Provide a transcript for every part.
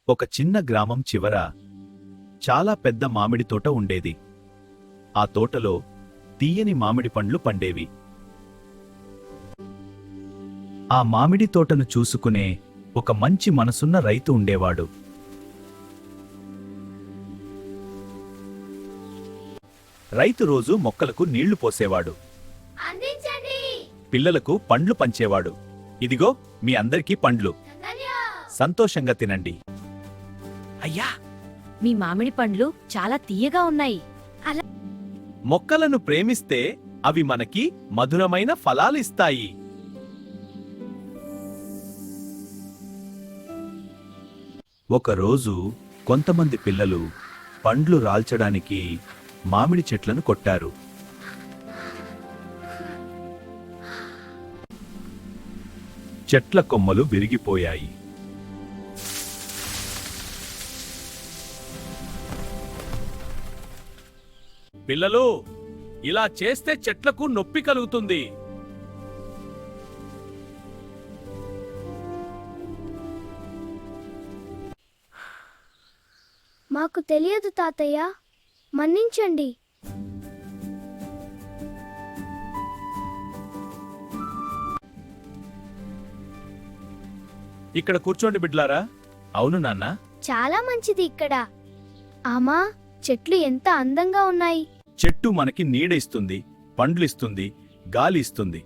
ఒక చిన్న గ్రామం చివర చాలా పెద్ద మామిడి తోట ఉండేది. ఆ తోటలో తీయని మామిడి పండ్లు పండేవి. ఆ మామిడి తోటను చూసుకునే ఒక మంచి మనసున్న రైతు ఉండేవాడు. రైతు రోజు మొక్కలకు నీళ్లు పోసేవాడు. పిల్లలకు పండ్లు పంచేవాడు. ఇదిగో మీ అందరికీ పండ్లు, సంతోషంగా తినండి. అయ్యా, మీ మామిడి పండ్లు చాలా తీయగా ఉన్నాయి. మొక్కలను ప్రేమిస్తే అవి మనకి మధురమైన ఫలాలు ఇస్తాయి. ఒకరోజు కొంతమంది పిల్లలు పండ్లు రాల్చడానికి మామిడి చెట్లను కొట్టారు. చెట్ల కొమ్మలు విరిగిపోయాయి. పిల్లలు, ఇలా చేస్తే చెట్లకు నొప్పి కలుగుతుంది. మాకు తెలియదు తాతయ్య, మన్నించండి. ఇక్కడ కూర్చోండి బిడ్లారా. అవును నాన్న. చాలా మంచిది ఇక్కడ. ఆమా, చెట్లు ఎంత అందంగా ఉన్నాయి. చెట్టు మనకి నీడ ఇస్తుంది, పండ్లు ఇస్తుంది, గాలి ఇస్తుంది.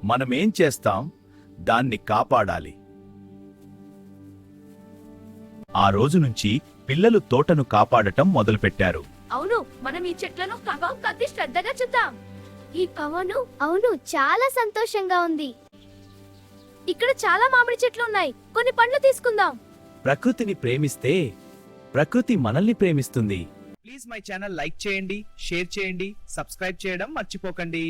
మనమేం చేస్తాం? దాన్ని కాపాడాలి. ఆ రోజు నుంచి పిల్లలు తోటను కాపాడటం మొదలుపెట్టారు. అవును, మనం ఈ చెట్లను కత్తి శ్రద్ధగా చూద్దాం. అవును, చాలా సంతోషంగా ఉంది. ఇక్కడ చాలా మామిడి చెట్లు ఉన్నాయి. కొన్ని పండ్లు తీసుకుందాం. ప్రకృతిని ప్రేమిస్తే ప్రకృతి మనల్ని ప్రేమిస్తుంది. ప్లీజ్ మై ఛానల్ లైక్ చేయండి, షేర్ చేయండి, సబ్స్క్రైబ్ చేయడం మర్చిపోకండి.